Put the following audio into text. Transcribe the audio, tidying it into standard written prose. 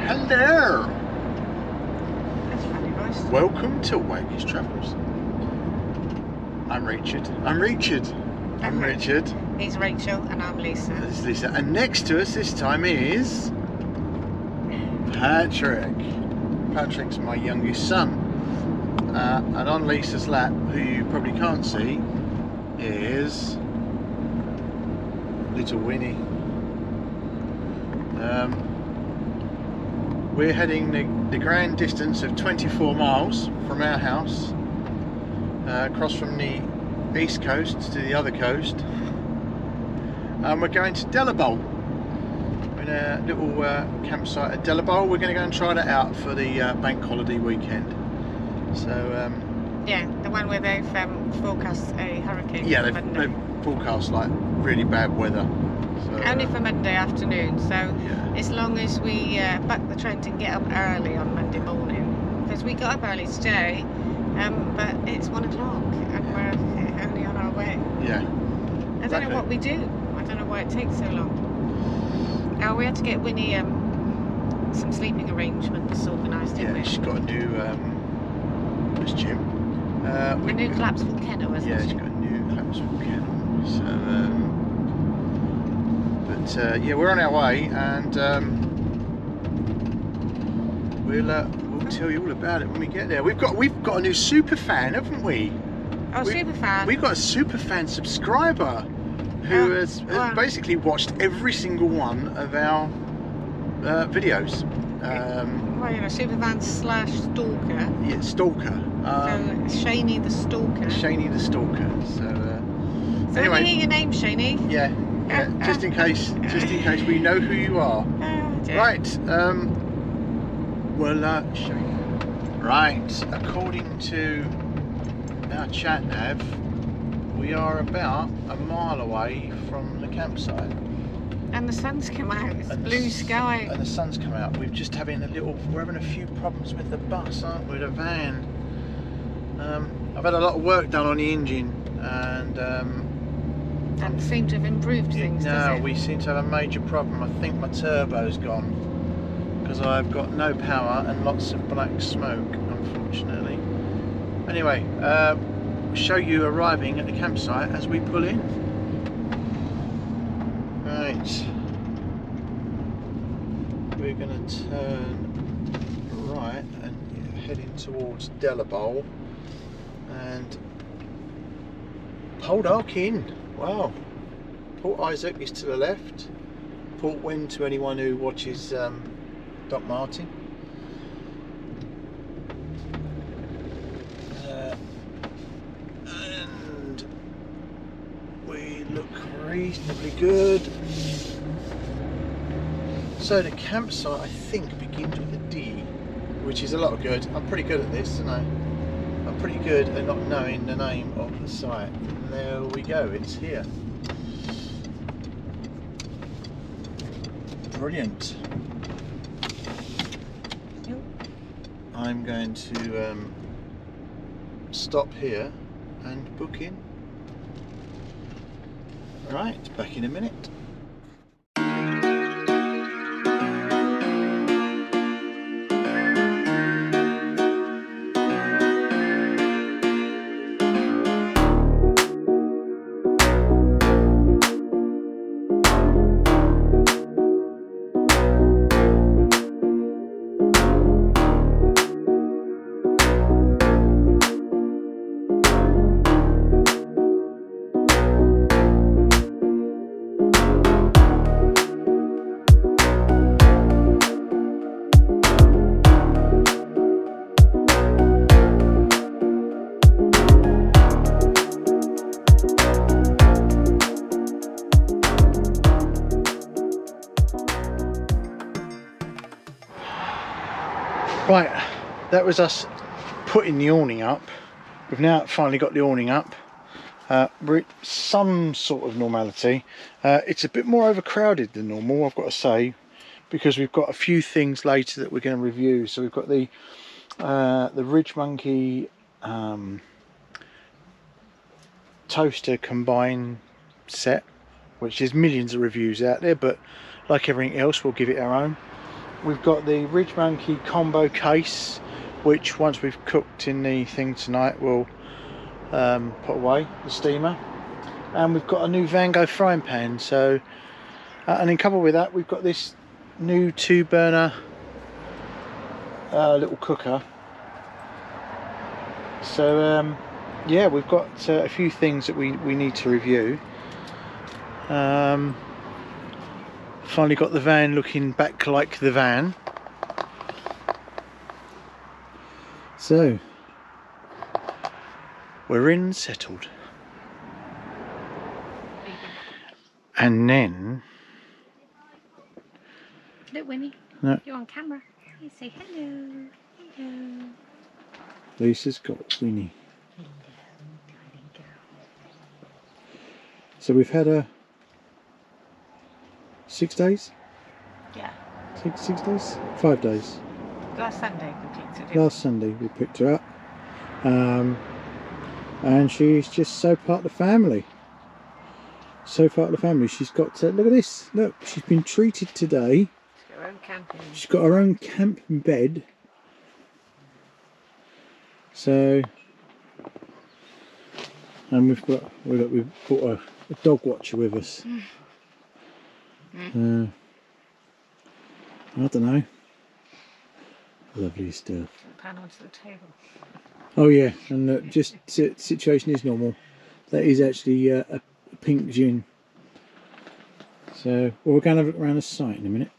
Hello! That's funny voice. Welcome to Waggies Travels. I'm Richard. I'm Richard. I'm Richard. He's Rachel and I'm Lisa. This is Lisa. And next to us this time is Patrick. Patrick's my youngest son. And on Lisa's lap, who you probably can't see, is little Winnie. We're heading the grand distance of 24 miles from our house, across from the east coast to the other coast, and we're going to Delabole. We're in a little campsite at Delabole. We're going to go and try that out for the bank holiday weekend. So yeah, the one where they've forecast a hurricane. yeah, they've forecast like really bad weather. So, only for Monday afternoon, so yeah. as long as we buck the trend and get up early on Monday morning, because we got up early today, but it's 1 o'clock and we're only on our way. Yeah. I don't know what we do. I don't know why it takes so long. Oh, we had to get Winnie some sleeping arrangements organised, didn't we? Yeah, she's got a new this gym. A new collapsible kennel, isn't Yeah, it? she's got a new collapsible kennel. So, yeah, we're on our way, and we'll tell you all about it when we get there. We've got a new super fan, haven't we? Oh, super fan. We've got a super fan subscriber who has basically watched every single one of our videos. Well, you know, superfan / stalker. Yeah, stalker. So Shaney the stalker. Shaney the stalker. So Let anyway, me hear your name, Shaney. yeah, just in case we know who you are. Oh, dear. Right. Well, show you. Right. According to our chat nav, we are about a mile away from the campsite. And the sun's come out. It's blue sky. And the sun's come out. We're having a few problems with the bus, aren't we? The van. I've had a lot of work done on the engine, and Doesn't seem to have improved things, does it? we seem to have a major problem. I think my turbo's gone, because I've got no power and lots of black smoke, unfortunately. Anyway, show you arriving at the campsite as we pull in. Right, we're going to turn right and heading towards Delabole, and Port Arkin. Wow, Port Isaac is to the left. Port Wyn to anyone who watches Doc Martin. And we look reasonably good. So the campsite, I think, begins with a D, which is a lot of good. I'm pretty good at this, isn't I? I'm pretty good at not knowing the name of the site. And there we go, it's here. Brilliant. I'm going to stop here and book in. Right, back in a minute. Right, that was us putting the awning up. We've now finally got the awning up. We're at some sort of normality. It's a bit more overcrowded than normal, I've got to say, because we've got a few things later that we're going to review. So we've got the Ridge Monkey toaster combine set, which there's millions of reviews out there, but like everything else, we'll give it our own. we've got the Ridge Monkey combo case, which once we've cooked in the thing tonight we'll put away, the steamer. And we've got a new Van Gogh frying pan, so and in coupled with that we've got this new 2-burner little cooker. So yeah, we've got a few things that we need to review. Finally got the van looking back like the van. So we're in settled. And then Look, Winnie, no, you're on camera. You say hello. Hello. Lisa's got Winnie. Hello, darling girl. So we've had her 6 days? Yeah. Six days? 5 days. Last Sunday we picked her up. Last Sunday we picked her up. And she's just so part of the family. So part of the family. She's got, look at this. Look, she's been treated today. She's got her own camping. She's got her own camp bed. So, and we've brought a dog watcher with us. I don't know. Lovely stuff. Pan onto the table. Oh yeah, and just situation is normal. That is actually a pink gin. So we're going to have a look around the site in a minute.